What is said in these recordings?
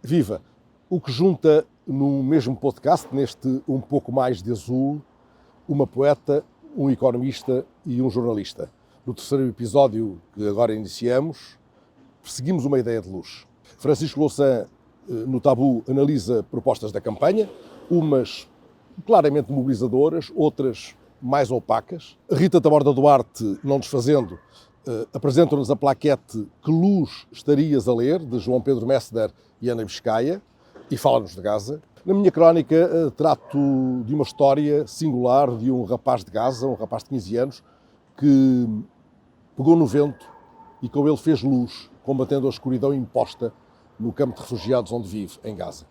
Viva! O que junta no mesmo podcast, neste Um Pouco Mais de Azul, uma poeta, um economista e um jornalista. No terceiro episódio que agora iniciamos, perseguimos uma ideia de luz. Francisco Louçã, no Tabu, analisa propostas da campanha, umas claramente mobilizadoras, outras mais opacas. Rita Taborda Duarte, não desfazendo, apresenta-nos a plaquete Que Luz Estarias a Ler, de João Pedro Messner e Ana Biscaia, e fala-nos de Gaza. Na minha crónica, trato de uma história singular de um rapaz de Gaza, um rapaz de 15 anos, que pegou no vento e com ele fez luz, combatendo a escuridão imposta no campo de refugiados onde vive, em Gaza.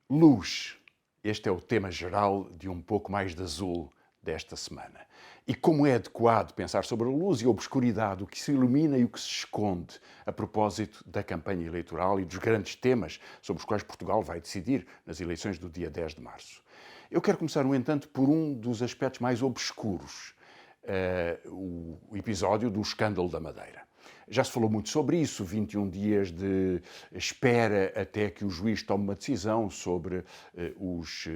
Luz. Este é o tema geral de Um Pouco Mais de Azul desta semana. E como é adequado pensar sobre a luz e a obscuridade, o que se ilumina e o que se esconde a propósito da campanha eleitoral e dos grandes temas sobre os quais Portugal vai decidir nas eleições do dia 10 de março. Eu quero começar, no entanto, por um dos aspectos mais obscuros, o episódio do escândalo da Madeira. Já se falou muito sobre isso, 21 dias de espera até que o juiz tome uma decisão sobre os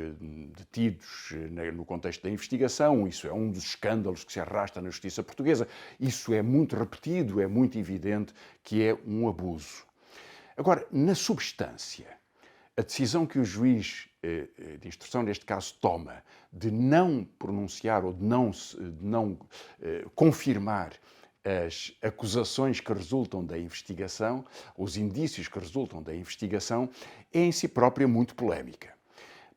detidos no contexto da investigação. Isso é um dos escândalos que se arrasta na justiça portuguesa. Isso é muito repetido, é muito evidente que é um abuso. Agora, na substância, a decisão que o juiz de instrução, neste caso, toma de não pronunciar ou de não confirmar as acusações que resultam da investigação, os indícios que resultam da investigação, é em si própria muito polémica.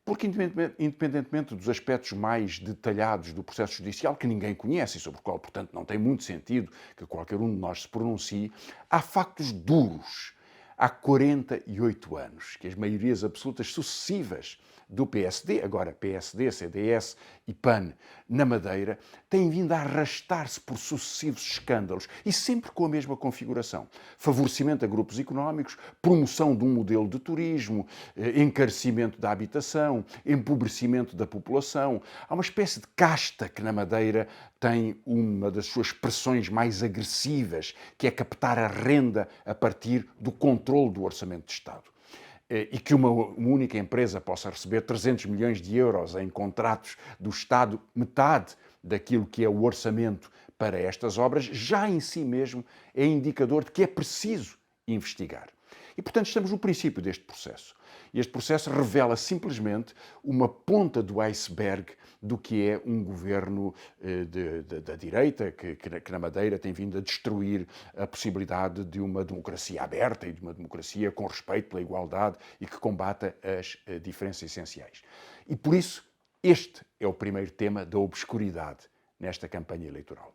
Porque, independentemente dos aspectos mais detalhados do processo judicial, que ninguém conhece e sobre o qual, portanto, não tem muito sentido que qualquer um de nós se pronuncie, há factos duros. Há 48 anos que as maiorias absolutas sucessivas do PSD, agora PSD, CDS e PAN, na Madeira, têm vindo a arrastar-se por sucessivos escândalos e sempre com a mesma configuração. Favorecimento a grupos económicos, promoção de um modelo de turismo, encarecimento da habitação, empobrecimento da população. Há uma espécie de casta que na Madeira tem uma das suas expressões mais agressivas, que é captar a renda a partir do controle do orçamento de Estado. E que uma única empresa possa receber 300 milhões de euros em contratos do Estado, metade daquilo que é o orçamento para estas obras, já em si mesmo é indicador de que é preciso investigar. E, portanto, estamos no princípio deste processo. E este processo revela simplesmente uma ponta do iceberg do que é um governo da direita que na Madeira tem vindo a destruir a possibilidade de uma democracia aberta e de uma democracia com respeito pela igualdade e que combata as diferenças essenciais. E por isso, este é o primeiro tema da obscuridade nesta campanha eleitoral.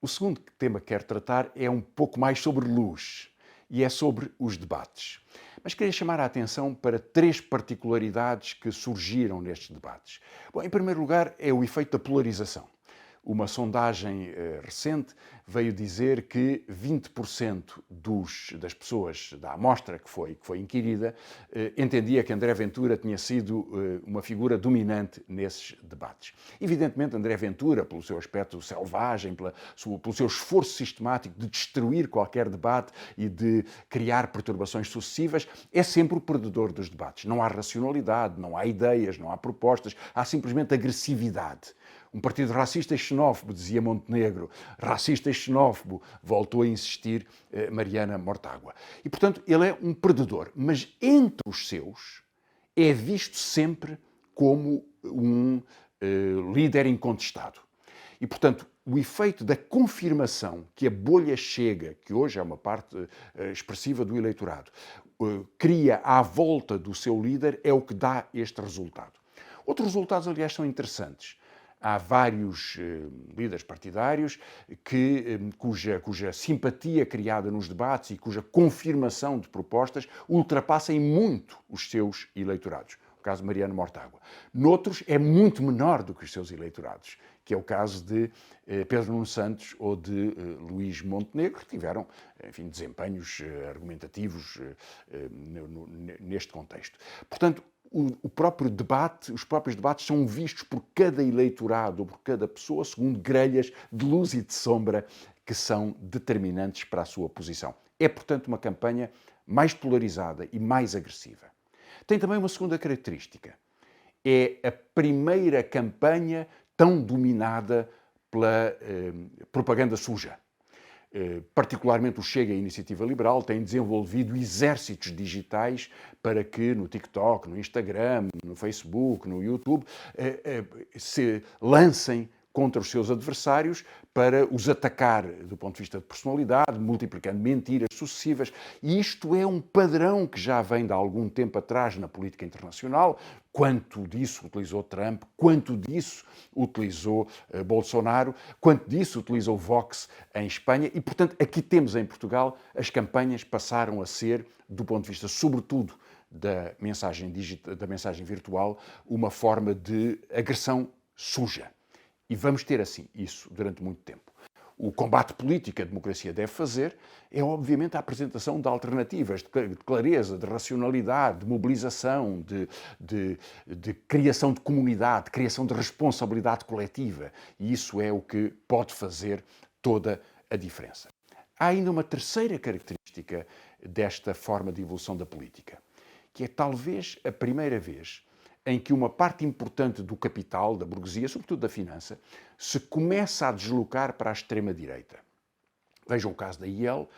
O segundo tema que quero tratar é um pouco mais sobre luz e é sobre os debates. Mas queria chamar a atenção para três particularidades que surgiram nestes debates. Bom, em primeiro lugar, é o efeito da polarização. Uma sondagem recente veio dizer que 20% das pessoas da amostra que foi inquirida entendia que André Ventura tinha sido uma figura dominante nesses debates. Evidentemente, André Ventura, pelo seu aspecto selvagem, pelo seu esforço sistemático de destruir qualquer debate e de criar perturbações sucessivas, é sempre o perdedor dos debates. Não há racionalidade, não há ideias, não há propostas, há simplesmente agressividade. Um partido racista e xenófobo, dizia Montenegro. Racista e xenófobo, voltou a insistir Mariana Mortágua. E, portanto, ele é um perdedor. Mas entre os seus é visto sempre como um líder incontestado. E, portanto, o efeito da confirmação que a bolha chega, que hoje é uma parte expressiva do eleitorado, cria à volta do seu líder, é o que dá este resultado. Outros resultados, aliás, são interessantes. há vários líderes partidários cuja simpatia criada nos debates e cuja confirmação de propostas ultrapassa em muito os seus eleitorados. O caso de Mariano Mortágua. Noutros é muito menor do que os seus eleitorados, que é o caso de Pedro Nuno Santos ou de Luís Montenegro, que tiveram, enfim, desempenhos argumentativos neste contexto. Portanto, o próprio debate, os próprios debates são vistos por cada eleitorado ou por cada pessoa segundo grelhas de luz e de sombra que são determinantes para a sua posição. É, portanto, uma campanha mais polarizada e mais agressiva. Tem também uma segunda característica. É a primeira campanha tão dominada pela propaganda suja. Particularmente o Chega e a Iniciativa Liberal têm desenvolvido exércitos digitais para que no TikTok, no Instagram, no Facebook, no YouTube, se lancem contra os seus adversários para os atacar do ponto de vista de personalidade, multiplicando mentiras sucessivas. E isto é um padrão que já vem de algum tempo atrás na política internacional. Quanto disso utilizou Trump, quanto disso utilizou Bolsonaro, quanto disso utilizou Vox em Espanha. E, portanto, aqui temos em Portugal, as campanhas passaram a ser, do ponto de vista, sobretudo, da mensagem virtual, uma forma de agressão suja. E vamos ter, assim, isso durante muito tempo. O combate político que a democracia deve fazer é, obviamente, a apresentação de alternativas, de clareza, de racionalidade, de mobilização, de criação de comunidade, de criação de responsabilidade coletiva. E isso é o que pode fazer toda a diferença. Há ainda uma terceira característica desta forma de evolução da política, que é talvez a primeira vez em que uma parte importante do capital, da burguesia, sobretudo da finança, se começa a deslocar para a extrema-direita. Vejam o caso da IEL,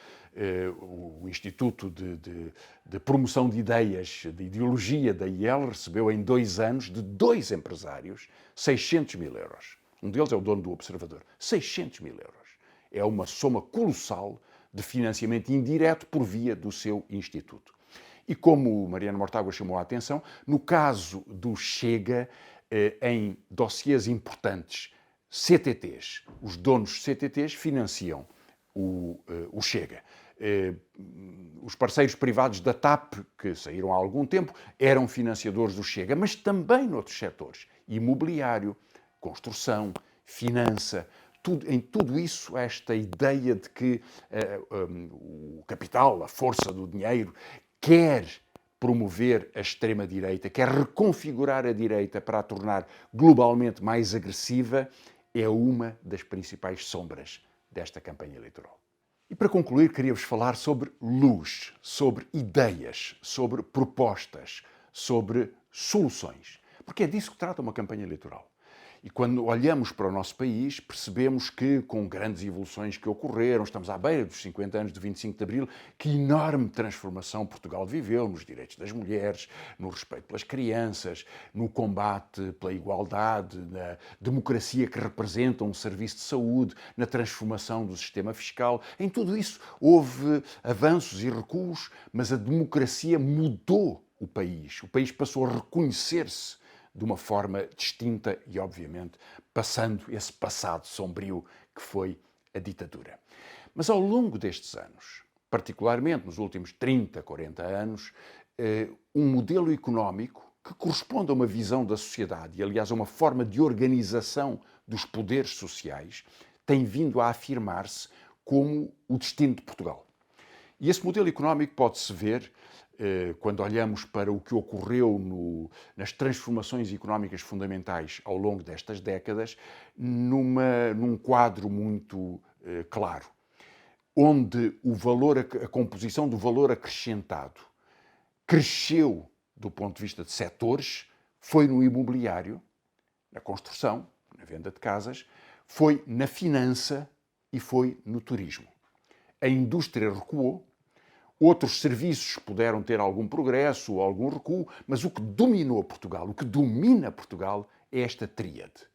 o Instituto de Promoção de Ideias, de Ideologia da IEL, recebeu em 2 anos, de 2 empresários, 600 mil euros. Um deles é o dono do Observador. 600 mil euros. É uma soma colossal de financiamento indireto por via do seu instituto. E como o Mariano Mortágua chamou a atenção, no caso do Chega, em dossiês importantes, CTTs, os donos CTTs financiam o Chega. Os parceiros privados da TAP, que saíram há algum tempo, eram financiadores do Chega, mas também noutros setores, imobiliário, construção, finança. Em tudo isso, esta ideia de que o capital, a força do dinheiro, quer promover a extrema-direita, quer reconfigurar a direita para a tornar globalmente mais agressiva, é uma das principais sombras desta campanha eleitoral. E para concluir, queria-vos falar sobre luz, sobre ideias, sobre propostas, sobre soluções. Porque é disso que trata uma campanha eleitoral. E quando olhamos para o nosso país, percebemos que, com grandes evoluções que ocorreram, estamos à beira dos 50 anos de 25 de Abril, que enorme transformação Portugal viveu nos direitos das mulheres, no respeito pelas crianças, no combate pela igualdade, na democracia que representa um serviço de saúde, na transformação do sistema fiscal. Em tudo isso houve avanços e recuos, mas a democracia mudou o país. O país passou a reconhecer-se de uma forma distinta e, obviamente, passando esse passado sombrio que foi a ditadura. Mas ao longo destes anos, particularmente nos últimos 30, 40 anos, um modelo económico que corresponde a uma visão da sociedade e, aliás, a uma forma de organização dos poderes sociais, tem vindo a afirmar-se como o destino de Portugal. E esse modelo económico pode-se ver quando olhamos para o que ocorreu nas transformações económicas fundamentais ao longo destas décadas, num quadro muito claro, onde a composição do valor acrescentado cresceu do ponto de vista de setores, foi no imobiliário, na construção, na venda de casas, foi na finança e foi no turismo. A indústria recuou. Outros serviços puderam ter algum progresso ou algum recuo, mas o que dominou Portugal, o que domina Portugal é esta tríade: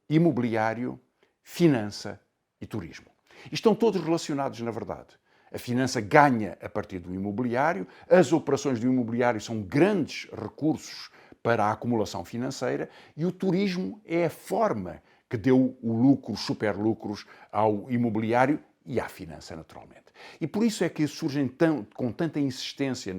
imobiliário, finança e turismo. E estão todos relacionados, na verdade. A finança ganha a partir do imobiliário, as operações do imobiliário são grandes recursos para a acumulação financeira, e o turismo é a forma que deu o lucro, os superlucros ao imobiliário e à finança, naturalmente. E por isso é que surgem com tanta insistência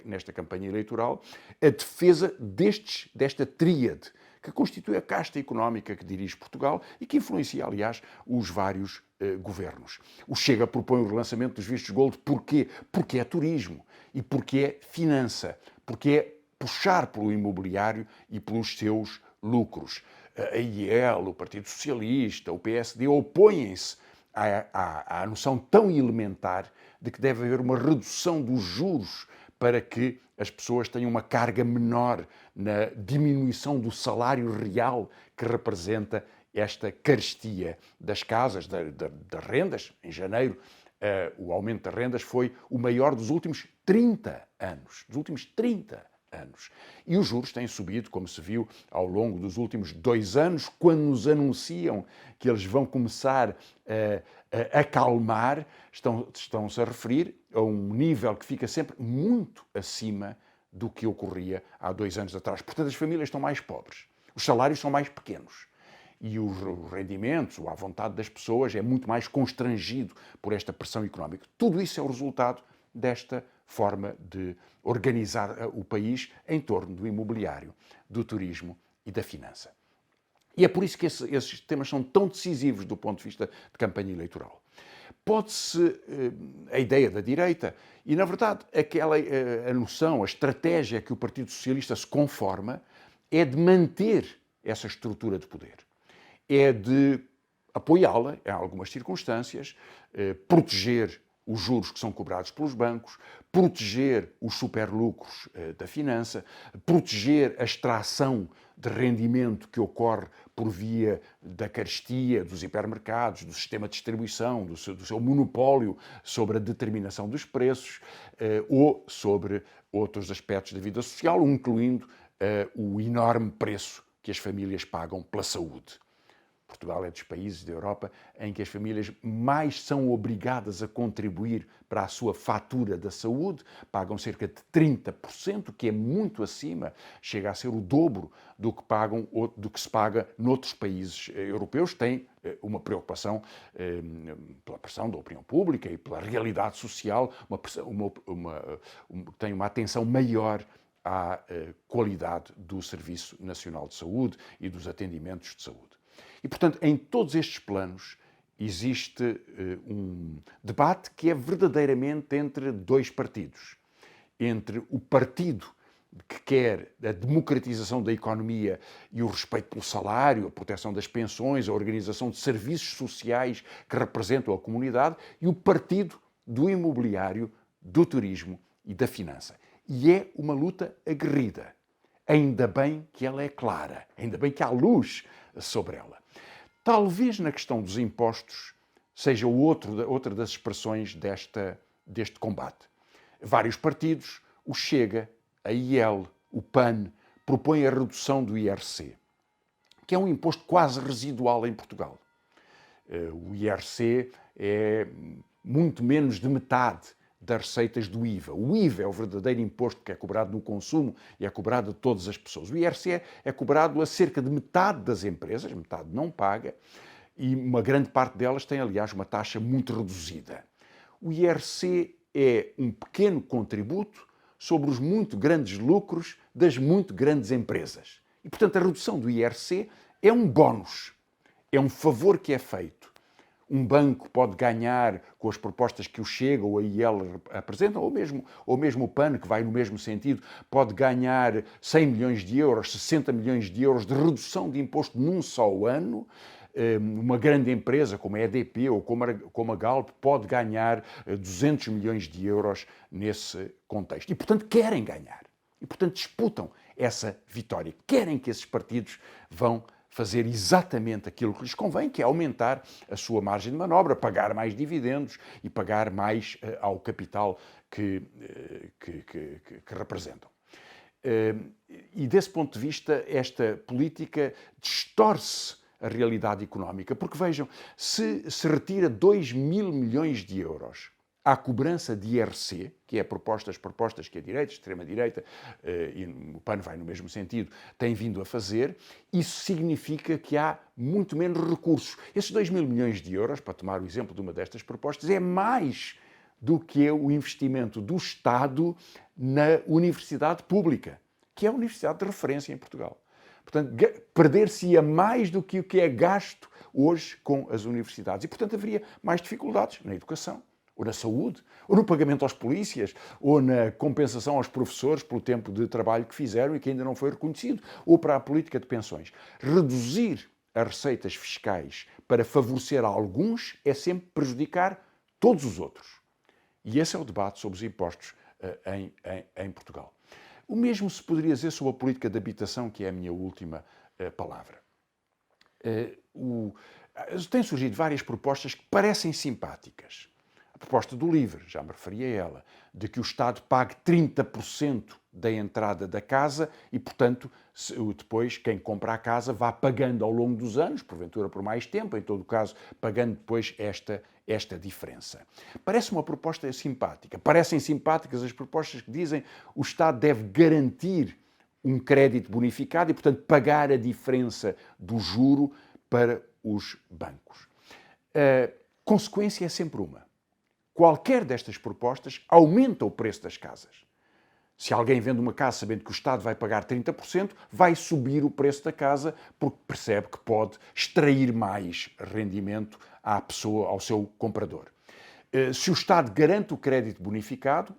nesta campanha eleitoral a defesa desta tríade, que constitui a casta económica que dirige Portugal e que influencia, aliás, os vários governos. O Chega propõe o relançamento dos vistos gold. Porquê? Porque é turismo e porque é finança, porque é puxar pelo imobiliário e pelos seus lucros. A IEL, o Partido Socialista, o PSD opõem-se à noção tão elementar de que deve haver uma redução dos juros para que as pessoas tenham uma carga menor na diminuição do salário real que representa esta carestia das casas, das rendas. Em janeiro, o aumento das rendas foi o maior dos últimos 30 anos. Dos últimos 30 anos. E os juros têm subido, como se viu ao longo dos últimos 2 anos, quando nos anunciam que eles vão começar a acalmar, estão-se a referir a um nível que fica sempre muito acima do que ocorria há 2 anos atrás. Portanto, as famílias estão mais pobres, os salários são mais pequenos e os rendimentos, ou a vontade das pessoas é muito mais constrangido por esta pressão económica. Tudo isso é o resultado desta forma de organizar o país em torno do imobiliário, do turismo e da finança. E é por isso que esses temas são tão decisivos do ponto de vista de campanha eleitoral. Pode-se, a ideia da direita, e na verdade a noção, a estratégia que o Partido Socialista se conforma é de manter essa estrutura de poder. É de apoiá-la em algumas circunstâncias, proteger os juros que são cobrados pelos bancos, proteger os superlucros da finança, proteger a extração de rendimento que ocorre por via da carestia, dos hipermercados, do sistema de distribuição, do seu monopólio sobre a determinação dos preços ou sobre outros aspectos da vida social, incluindo o enorme preço que as famílias pagam pela saúde. Portugal é dos países da Europa em que as famílias mais são obrigadas a contribuir para a sua fatura da saúde, pagam cerca de 30%, que é muito acima, chega a ser o dobro do que se paga noutros países europeus. Tem uma preocupação pela pressão da opinião pública e pela realidade social, tem uma atenção maior à qualidade do Serviço Nacional de Saúde e dos atendimentos de saúde. E, portanto, em todos estes planos existe um debate que é verdadeiramente entre 2 partidos. Entre o partido que quer a democratização da economia e o respeito pelo salário, a proteção das pensões, a organização de serviços sociais que representam a comunidade, e o partido do imobiliário, do turismo e da finança. E é uma luta aguerrida. Ainda bem que ela é clara, ainda bem que há luz sobre ela. Talvez na questão dos impostos seja outra das expressões deste combate. Vários partidos, o Chega, a IEL, o PAN, propõem a redução do IRC, que é um imposto quase residual em Portugal. O IRC é muito menos de metade das receitas do IVA. O IVA é o verdadeiro imposto que é cobrado no consumo e é cobrado a todas as pessoas. O IRC é cobrado a cerca de metade das empresas, metade não paga, e uma grande parte delas tem, aliás, uma taxa muito reduzida. O IRC é um pequeno contributo sobre os muito grandes lucros das muito grandes empresas. E, portanto, a redução do IRC é um bónus, é um favor que é feito. Um banco pode ganhar com as propostas que o Chega ou a IEL apresentam, ou mesmo o PAN, que vai no mesmo sentido, pode ganhar 100 milhões de euros, 60 milhões de euros de redução de imposto num só ano. Uma grande empresa como a EDP ou como a Galp pode ganhar 200 milhões de euros nesse contexto. E, portanto, querem ganhar. E, portanto, disputam essa vitória. Querem que esses partidos vão fazer exatamente aquilo que lhes convém, que é aumentar a sua margem de manobra, pagar mais dividendos e pagar mais ao capital que representam. E desse ponto de vista, esta política distorce a realidade económica, porque vejam, se retira 2 mil milhões de euros à cobrança de IRC, que é as propostas que a direita, a extrema-direita, e o PAN vai no mesmo sentido, têm vindo a fazer. Isso significa que há muito menos recursos. Esses 2.000 milhões de euros, para tomar o exemplo de uma destas propostas, é mais do que o investimento do Estado na universidade pública, que é a universidade de referência em Portugal. Portanto, perder-se-ia mais do que o que é gasto hoje com as universidades. E, portanto, haveria mais dificuldades na educação, ou na saúde, ou no pagamento aos polícias, ou na compensação aos professores pelo tempo de trabalho que fizeram e que ainda não foi reconhecido, ou para a política de pensões. Reduzir as receitas fiscais para favorecer alguns é sempre prejudicar todos os outros. E esse é o debate sobre os impostos em Portugal. O mesmo se poderia dizer sobre a política de habitação, que é a minha última palavra. Têm surgido várias propostas que parecem simpáticas. A proposta do LIVRE, já me referi a ela, de que o Estado pague 30% da entrada da casa e, portanto, depois quem compra a casa vá pagando ao longo dos anos, porventura por mais tempo, em todo o caso, pagando depois esta diferença. Parece uma proposta simpática. Parecem simpáticas as propostas que dizem que o Estado deve garantir um crédito bonificado e, portanto, pagar a diferença do juro para os bancos. A consequência é sempre uma. Qualquer destas propostas aumenta o preço das casas. Se alguém vende uma casa sabendo que o Estado vai pagar 30%, vai subir o preço da casa porque percebe que pode extrair mais rendimento à pessoa, ao seu comprador. Se o Estado garante o crédito bonificado,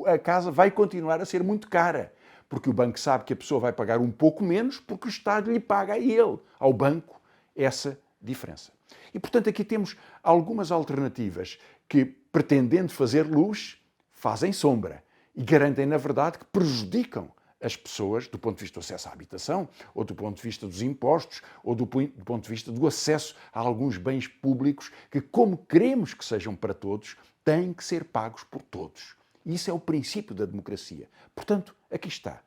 a casa vai continuar a ser muito cara, porque o banco sabe que a pessoa vai pagar um pouco menos porque o Estado lhe paga a ele, ao banco, essa diferença. E, portanto, aqui temos algumas alternativas que, pretendendo fazer luz, fazem sombra e garantem, na verdade, que prejudicam as pessoas do ponto de vista do acesso à habitação, ou do ponto de vista dos impostos, ou do ponto de vista do acesso a alguns bens públicos que, como queremos que sejam para todos, têm que ser pagos por todos. E isso é o princípio da democracia. Portanto, aqui está.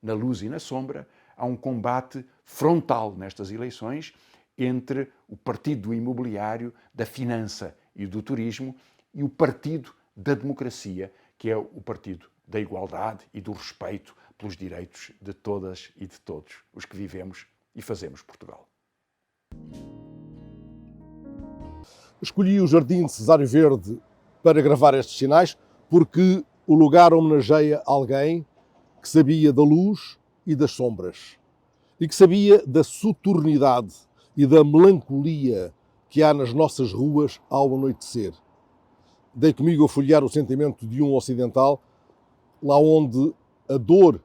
Na luz e na sombra, há um combate frontal nestas eleições entre o partido do imobiliário, da finança e do turismo e o partido da democracia, que é o partido da igualdade e do respeito pelos direitos de todas e de todos os que vivemos e fazemos Portugal. Escolhi o Jardim de Cesário Verde para gravar estes sinais porque o lugar homenageia alguém que sabia da luz e das sombras e que sabia da soturnidade e da melancolia que há nas nossas ruas ao anoitecer. Dei comigo a folhear o sentimento de um ocidental, lá onde a dor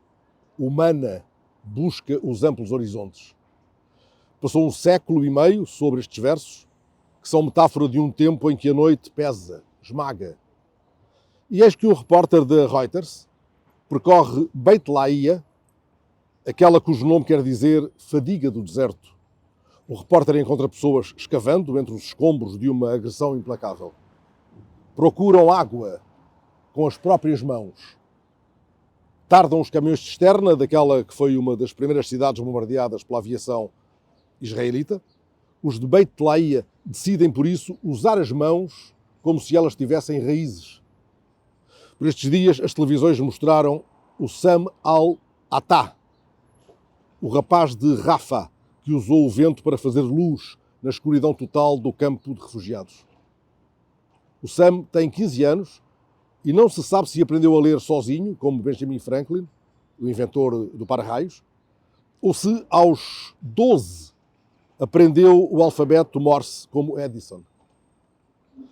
humana busca os amplos horizontes. Passou um século e meio sobre estes versos, que são metáfora de um tempo em que a noite pesa, esmaga. E eis que um repórter da Reuters percorre Beit Laia, aquela cujo nome quer dizer fadiga do deserto. O repórter encontra pessoas escavando entre os escombros de uma agressão implacável. Procuram água com as próprias mãos. Tardam os caminhões de cisterna daquela que foi uma das primeiras cidades bombardeadas pela aviação israelita. Os de Beit Laia decidem, por isso, usar as mãos como se elas tivessem raízes. Por estes dias, as televisões mostraram o Sam al-Attah, o rapaz de Rafah, que usou o vento para fazer luz na escuridão total do campo de refugiados. O Sam tem 15 anos e não se sabe se aprendeu a ler sozinho, como Benjamin Franklin, o inventor do para-raios, ou se aos 12 aprendeu o alfabeto Morse, como Edison.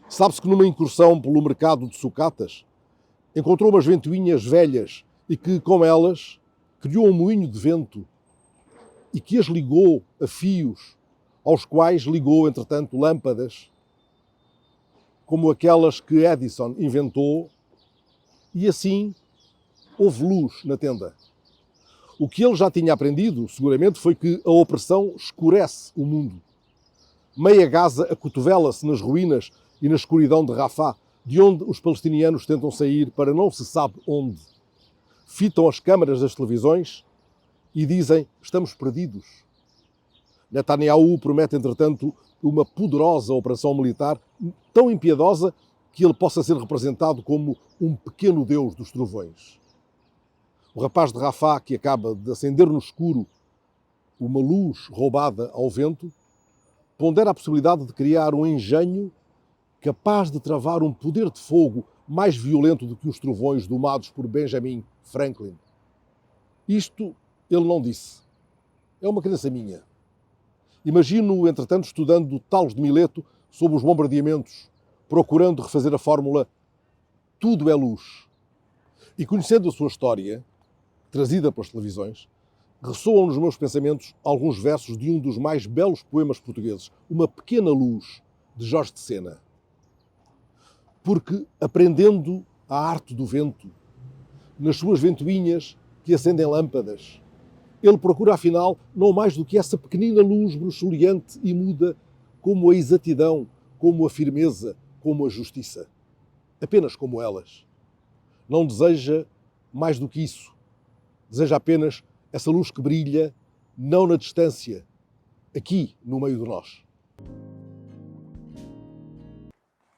Sabe-se que numa incursão pelo mercado de sucatas, encontrou umas ventoinhas velhas e que, com elas, criou um moinho de vento e que as ligou a fios, aos quais ligou, entretanto, lâmpadas, como aquelas que Edison inventou, e assim houve luz na tenda. O que ele já tinha aprendido, seguramente, foi que a opressão escurece o mundo. Meia Gaza acotovela-se nas ruínas e na escuridão de Rafah, de onde os palestinianos tentam sair para não se sabe onde. Fitam as câmaras das televisões e dizem: estamos perdidos. Netanyahu promete, entretanto, uma poderosa operação militar tão impiedosa que ele possa ser representado como um pequeno deus dos trovões. O rapaz de Rafah, que acaba de acender no escuro uma luz roubada ao vento, pondera a possibilidade de criar um engenho capaz de travar um poder de fogo mais violento do que os trovões domados por Benjamin Franklin. Isto ele não disse. É uma crença minha. Imagino-o, entretanto, estudando Tales de Mileto sob os bombardeamentos, procurando refazer a fórmula tudo é luz. E conhecendo a sua história, trazida pelas televisões, ressoam nos meus pensamentos alguns versos de um dos mais belos poemas portugueses, Uma Pequena Luz, de Jorge de Sena. Porque, aprendendo a arte do vento, nas suas ventoinhas que acendem lâmpadas, ele procura, afinal, não mais do que essa pequenina luz bruxuleante e muda, como a exatidão, como a firmeza, como a justiça. Apenas como elas. Não deseja mais do que isso. Deseja apenas essa luz que brilha, não na distância, aqui, no meio de nós.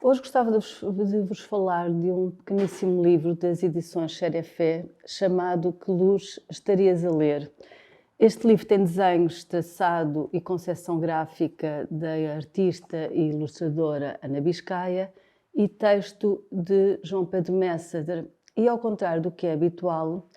Hoje gostava de vos falar de um pequeníssimo livro das edições Xerefé, chamado Que Luz Estarias a Ler? Este livro tem desenhos, traçado e concepção gráfica da artista e ilustradora Ana Biscaia e texto de João Pedro Messader. E ao contrário do que é habitual,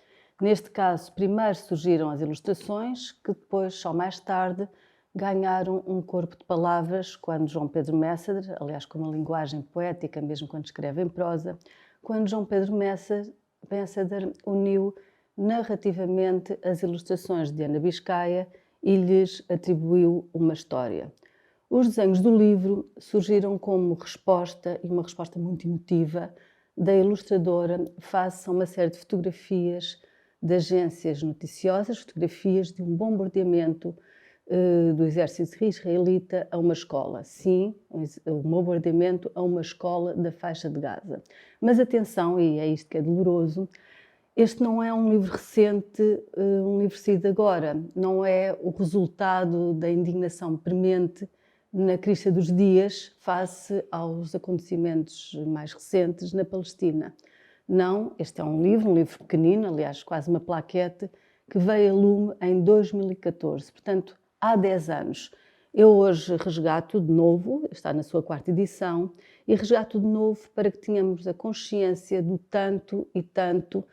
neste caso primeiro surgiram as ilustrações, que depois, só mais tarde, ganharam um corpo de palavras quando João Pedro Messader, aliás com uma linguagem poética, mesmo quando escreve em prosa, quando João Pedro Messader uniu narrativamente as ilustrações de Ana Biscaia e lhes atribuiu uma história. Os desenhos do livro surgiram como resposta, e uma resposta muito emotiva, da ilustradora face a uma série de fotografias de agências noticiosas, fotografias de um bombardeamento do exército israelita a uma escola. Sim, um bombardeamento a uma escola da faixa de Gaza. Mas atenção, e é isto que é doloroso, este não é um livro recente, um livro saído agora. Não é o resultado da indignação premente na crista dos dias face aos acontecimentos mais recentes na Palestina. Não, este é um livro pequenino, aliás quase uma plaquete, que veio a lume em 2014, portanto há 10 anos. Eu hoje resgato de novo, está na sua 4ª edição, e resgato de novo para que tenhamos a consciência do tanto e tanto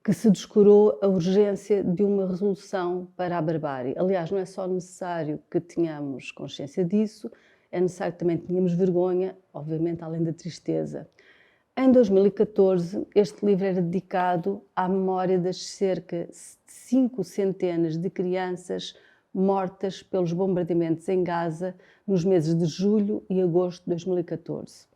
que se descurou a urgência de uma resolução para a barbárie. Aliás, não é só necessário que tenhamos consciência disso, é necessário que também tenhamos vergonha, obviamente além da tristeza. Em 2014, este livro era dedicado à memória das cerca de 5 centenas de crianças mortas pelos bombardeamentos em Gaza nos meses de julho e agosto de 2014.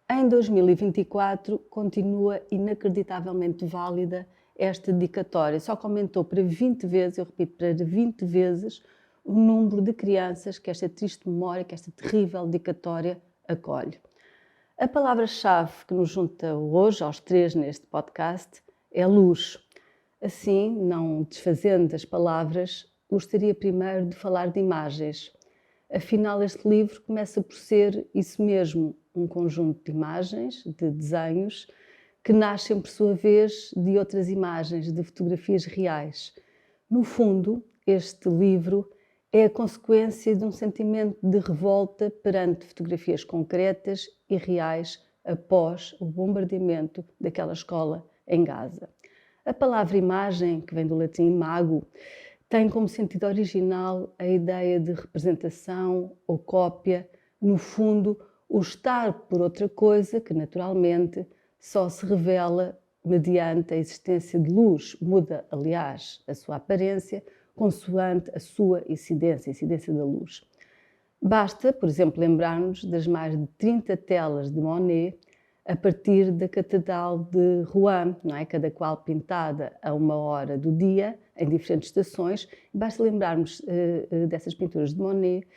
Em 2024, continua inacreditavelmente válida esta dedicatória. Só que aumentou para 20 vezes, eu repito, para 20 vezes, o número de crianças que esta triste memória, que esta terrível dedicatória acolhe. A palavra-chave que nos junta hoje, aos 3 neste podcast, é luz. Assim, não desfazendo as palavras, gostaria primeiro de falar de imagens. Afinal, este livro começa por ser isso mesmo, um conjunto de imagens, de desenhos, que nascem, por sua vez, de outras imagens, de fotografias reais. No fundo, este livro é a consequência de um sentimento de revolta perante fotografias concretas e reais após o bombardeamento daquela escola em Gaza. A palavra imagem, que vem do latim imago, tem como sentido original a ideia de representação ou cópia, no fundo, o estar por outra coisa que, naturalmente, só se revela mediante a existência de luz. Muda, aliás, a sua aparência, consoante a sua incidência, a incidência da luz. Basta, por exemplo, lembrar-nos das mais de 30 telas de Monet a partir da Catedral de Rouen, não é? Cada qual pintada a uma hora do dia, em diferentes estações. Basta lembrarmos dessas pinturas de Monet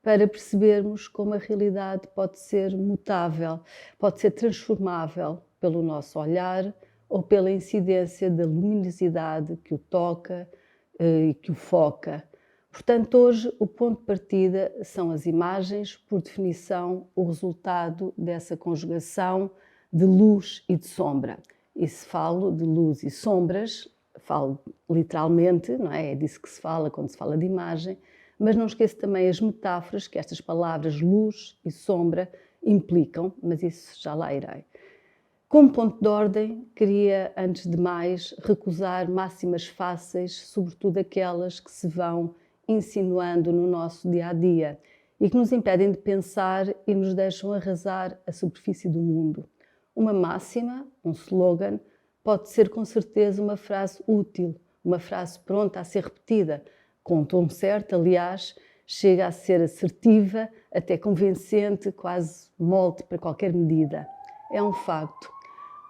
para percebermos como a realidade pode ser mutável, pode ser transformável pelo nosso olhar ou pela incidência da luminosidade que o toca e que o foca. Portanto, hoje o ponto de partida são as imagens, por definição, o resultado dessa conjugação de luz e de sombra. E se falo de luz e sombras, falo literalmente, não é? É disso que se fala quando se fala de imagem, mas não esqueço também as metáforas que estas palavras luz e sombra implicam, mas isso já lá irei. Como ponto de ordem, queria, antes de mais, recusar máximas fáceis, sobretudo aquelas que se vão insinuando no nosso dia-a-dia e que nos impedem de pensar e nos deixam arrasar a superfície do mundo. Uma máxima, um slogan, pode ser com certeza uma frase útil, uma frase pronta a ser repetida, com um tom certo, aliás, chega a ser assertiva, até convincente, quase molde para qualquer medida. É um facto.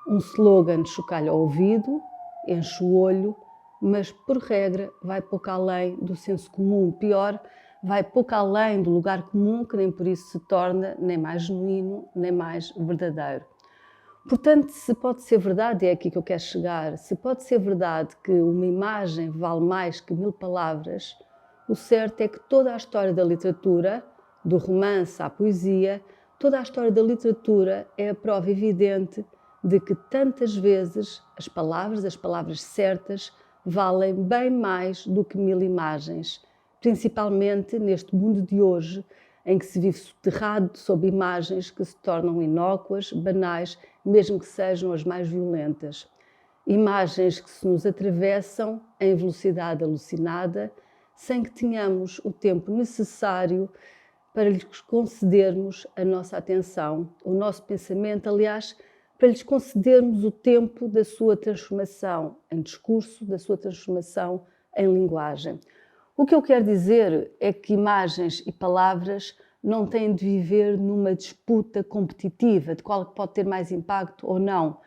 Um slogan chocalha ao ouvido, enche o olho, mas, por regra, vai pouco além do senso comum. Pior, vai pouco além do lugar comum, que nem por isso se torna nem mais genuíno, nem mais verdadeiro. Portanto, se pode ser verdade, é aqui que eu quero chegar, se pode ser verdade que uma imagem vale mais que 1000 palavras, o certo é que toda a história da literatura, do romance à poesia, toda a história da literatura é a prova evidente de que tantas vezes as palavras certas, valem bem mais do que 1000 imagens, principalmente neste mundo de hoje, em que se vive soterrado sob imagens que se tornam inócuas, banais, mesmo que sejam as mais violentas. Imagens que se nos atravessam em velocidade alucinada, sem que tenhamos o tempo necessário para lhes concedermos a nossa atenção, o nosso pensamento, aliás, para lhes concedermos o tempo da sua transformação em discurso, da sua transformação em linguagem. O que eu quero dizer é que imagens e palavras não têm de viver numa disputa competitiva de qual pode ter mais impacto ou não.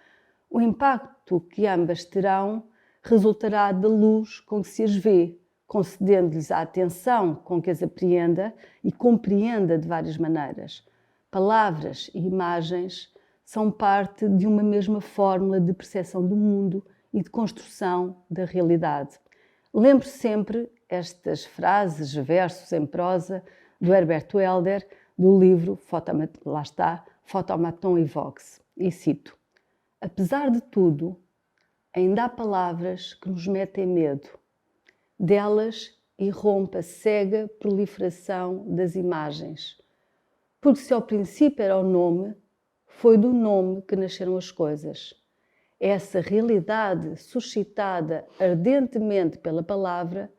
O impacto que ambas terão resultará da luz com que se as vê, concedendo-lhes a atenção com que as apreenda e compreenda de várias maneiras. Palavras e imagens são parte de uma mesma fórmula de percepção do mundo e de construção da realidade. Lembro sempre estas frases, versos em prosa, do Herbert Welder, do livro Photomaton e Vox. E cito: apesar de tudo, ainda há palavras que nos metem medo. Delas irrompe a cega proliferação das imagens. Porque se ao princípio era o nome, foi do nome que nasceram as coisas. Essa realidade suscitada ardentemente pela palavra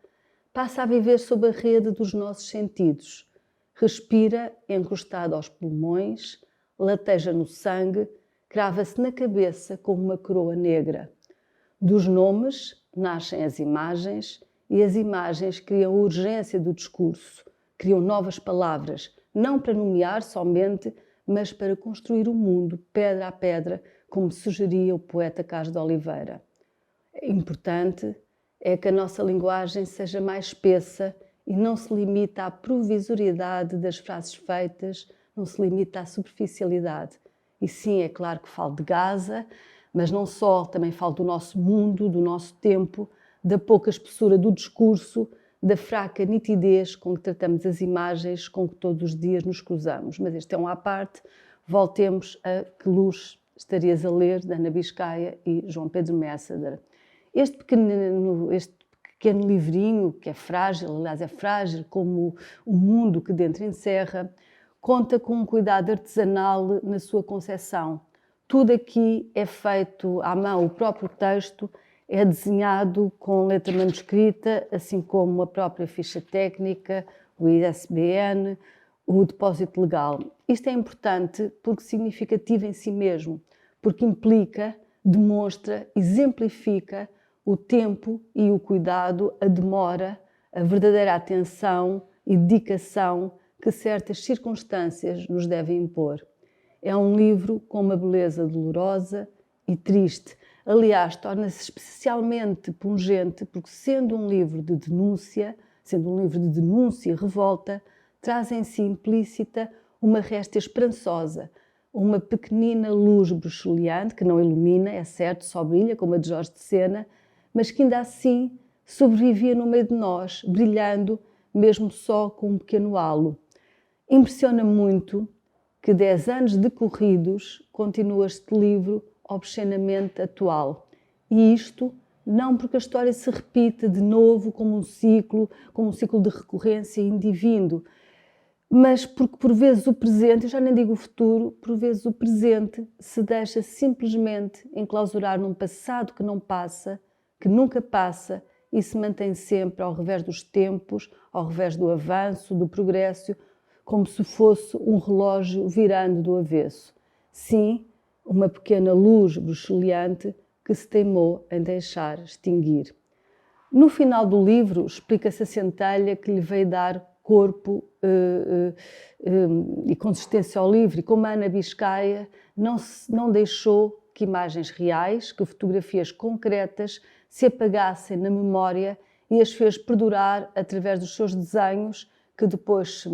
passa a viver sob a rede dos nossos sentidos. Respira encostado aos pulmões, lateja no sangue, crava-se na cabeça como uma coroa negra. Dos nomes nascem as imagens e as imagens criam a urgência do discurso, criam novas palavras, não para nomear somente, mas para construir o mundo, pedra a pedra, como sugeria o poeta Carlos de Oliveira. Importante é que a nossa linguagem seja mais espessa e não se limita à provisoriedade das frases feitas, não se limita à superficialidade. E sim, é claro que falo de Gaza, mas não só, também falo do nosso mundo, do nosso tempo, da pouca espessura do discurso, da fraca nitidez com que tratamos as imagens com que todos os dias nos cruzamos. Mas este é um à parte. Voltemos a Que Luz Estarias a Ler, de Ana Biscaia e João Pedro Messader. Este pequeno livrinho, que é frágil, aliás é frágil como o mundo que dentro encerra, conta com um cuidado artesanal na sua concepção. Tudo aqui é feito à mão, o próprio texto é desenhado com letra manuscrita, assim como a própria ficha técnica, o ISBN, o depósito legal. Isto é importante porque significativo em si mesmo, porque implica, demonstra, exemplifica o tempo e o cuidado, a demora, a verdadeira atenção e dedicação que certas circunstâncias nos devem impor. É um livro com uma beleza dolorosa e triste. Aliás, torna-se especialmente pungente porque, sendo um livro de denúncia e revolta, traz em si implícita uma réstia esperançosa, uma pequenina luz bruxuleante que não ilumina, é certo, só brilha, como a de Jorge de Sena, mas que ainda assim sobrevivia no meio de nós, brilhando mesmo só com um pequeno halo. Impressiona muito que 10 anos decorridos continua este livro obscenamente atual. E isto não porque a história se repita de novo como um ciclo de recorrência indivíduo, mas porque por vezes o presente, eu já nem digo o futuro, por vezes o presente se deixa simplesmente enclausurar num passado que não passa, que nunca passa e se mantém sempre ao revés dos tempos, ao revés do avanço, do progresso, como se fosse um relógio virando do avesso. Sim, uma pequena luz bruxuleante que se teimou em deixar extinguir. No final do livro explica-se a centelha que lhe veio dar corpo e consistência ao livro, e como a Ana Biscaia não deixou que imagens reais, que fotografias concretas se apagassem na memória e as fez perdurar através dos seus desenhos, que depois se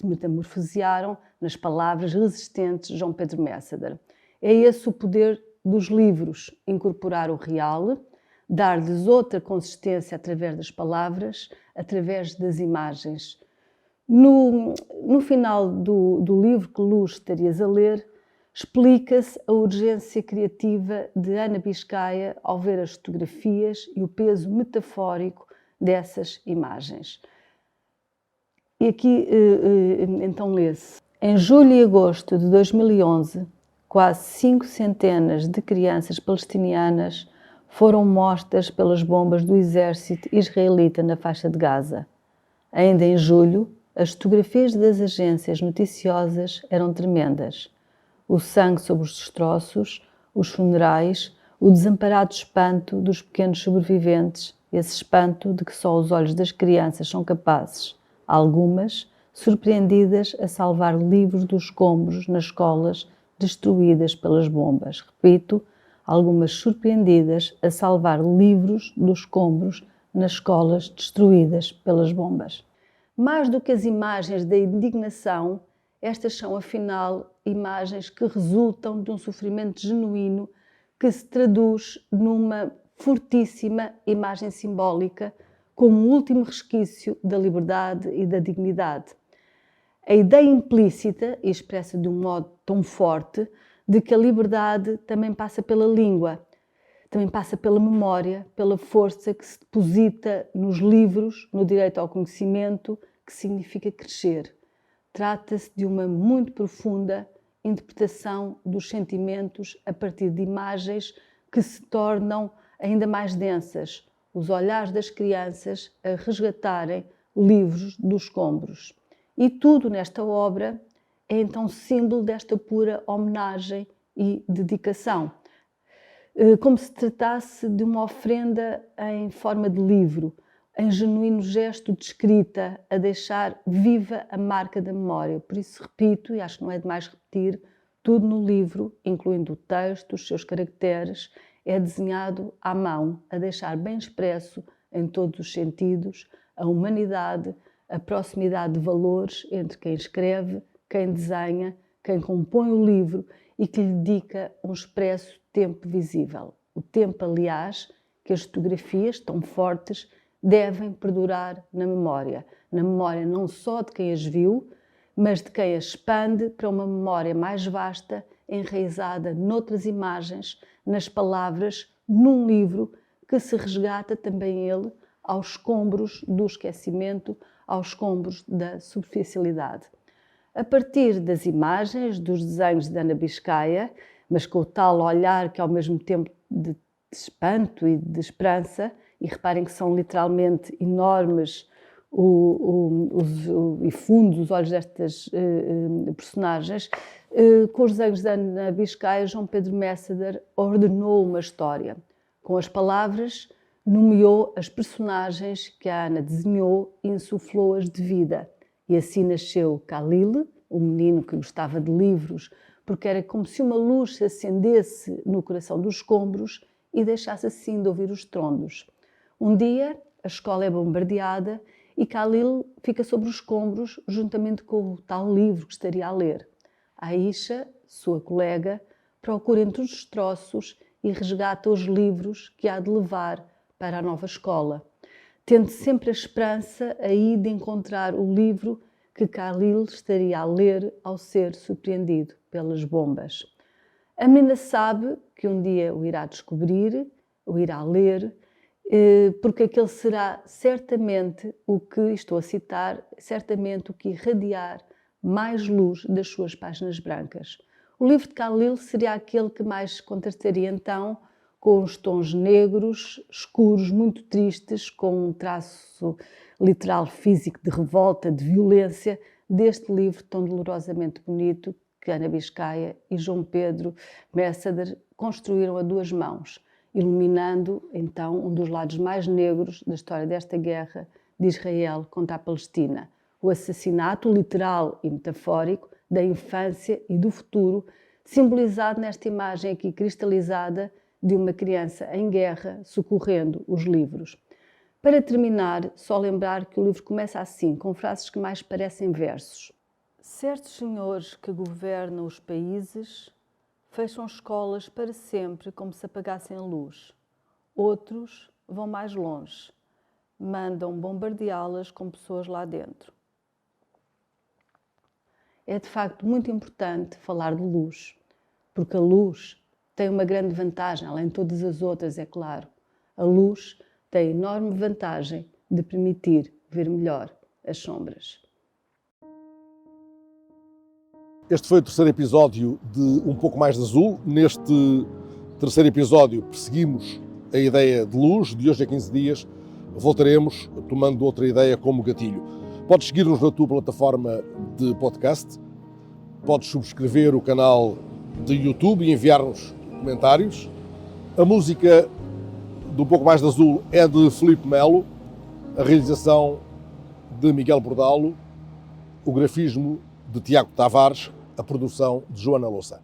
metamorfosearam nas palavras resistentes de João Pedro Messader. É esse o poder dos livros, incorporar o real, dar-lhes outra consistência através das palavras, através das imagens. No final do livro Que Luz Estarias a Ler, explica-se a urgência criativa de Ana Biscaia ao ver as fotografias e o peso metafórico dessas imagens. E aqui então lê-se. Em julho e agosto de 2011, quase 5 centenas de crianças palestinianas foram mortas pelas bombas do exército israelita na faixa de Gaza. Ainda em julho, as fotografias das agências noticiosas eram tremendas. O sangue sobre os destroços, os funerais, o desamparado espanto dos pequenos sobreviventes, esse espanto de que só os olhos das crianças são capazes, algumas surpreendidas a salvar livros dos escombros nas escolas destruídas pelas bombas. Repito, algumas surpreendidas a salvar livros dos escombros nas escolas destruídas pelas bombas. Mais do que as imagens da indignação, estas são, afinal, imagens que resultam de um sofrimento genuíno que se traduz numa fortíssima imagem simbólica como um último resquício da liberdade e da dignidade. A ideia implícita, e expressa de um modo tão forte, de que a liberdade também passa pela língua, também passa pela memória, pela força que se deposita nos livros, no direito ao conhecimento, que significa crescer. Trata-se de uma muito profunda interpretação dos sentimentos a partir de imagens que se tornam ainda mais densas, os olhares das crianças a resgatarem livros dos escombros. E tudo nesta obra é então símbolo desta pura homenagem e dedicação. Como se tratasse de uma oferenda em forma de livro, em genuíno gesto de escrita, a deixar viva a marca da memória. Por isso repito, e acho que não é demais repetir, tudo no livro, incluindo o texto, os seus caracteres, é desenhado à mão, a deixar bem expresso, em todos os sentidos, a humanidade, a proximidade de valores entre quem escreve, quem desenha, quem compõe o livro e que lhe dedica um expresso tempo visível. O tempo, aliás, que as fotografias tão fortes devem perdurar na memória não só de quem as viu, mas de quem as expande para uma memória mais vasta, enraizada noutras imagens, nas palavras, num livro que se resgata também ele aos escombros do esquecimento, aos escombros da superficialidade. A partir das imagens, dos desenhos de Ana Biscaia, mas com o tal olhar que ao mesmo tempo de espanto e de esperança, e reparem que são literalmente enormes e fundos os olhos destas personagens, com os desenhos de Ana Biscaia, João Pedro Messader ordenou uma história. Com as palavras, nomeou as personagens que a Ana desenhou e insuflou-as de vida. E assim nasceu Khalil, um menino que gostava de livros, porque era como se uma luz se acendesse no coração dos escombros e deixasse assim de ouvir os estrondos. Um dia, a escola é bombardeada e Khalil fica sobre os escombros juntamente com o tal livro que estaria a ler. Aisha, sua colega, procura entre os destroços e resgata os livros que há de levar para a nova escola, tendo sempre a esperança aí de encontrar o livro que Khalil estaria a ler ao ser surpreendido pelas bombas. A menina sabe que um dia o irá descobrir, o irá ler, porque aquele será certamente o que, estou a citar, certamente o que irradiar mais luz das suas páginas brancas. O livro de Khalil seria aquele que mais contrastaria então com os tons negros, escuros, muito tristes, com um traço literal físico de revolta, de violência, deste livro tão dolorosamente bonito que Ana Biscaia e João Pedro Messader construíram a duas mãos, iluminando então um dos lados mais negros da história desta guerra de Israel contra a Palestina. O assassinato literal e metafórico da infância e do futuro, simbolizado nesta imagem aqui cristalizada de uma criança em guerra socorrendo os livros. Para terminar, só lembrar que o livro começa assim, com frases que mais parecem versos. Certos senhores que governam os países fecham escolas para sempre como se apagassem a luz. Outros vão mais longe, mandam bombardeá-las com pessoas lá dentro. É de facto muito importante falar de luz, porque a luz tem uma grande vantagem, além de todas as outras, é claro. A luz tem a enorme vantagem de permitir ver melhor as sombras. Este foi o terceiro episódio de Um Pouco Mais de Azul. Neste terceiro episódio perseguimos a ideia de luz. De hoje a 15 dias voltaremos tomando outra ideia como gatilho. Podes seguir-nos na tua plataforma de podcast, podes subscrever o canal de YouTube e enviar-nos comentários. A música do Um Pouco Mais de Azul é de Filipe Melo, a realização de Miguel Bordalo, o grafismo de Tiago Tavares, a produção de Joana Louça.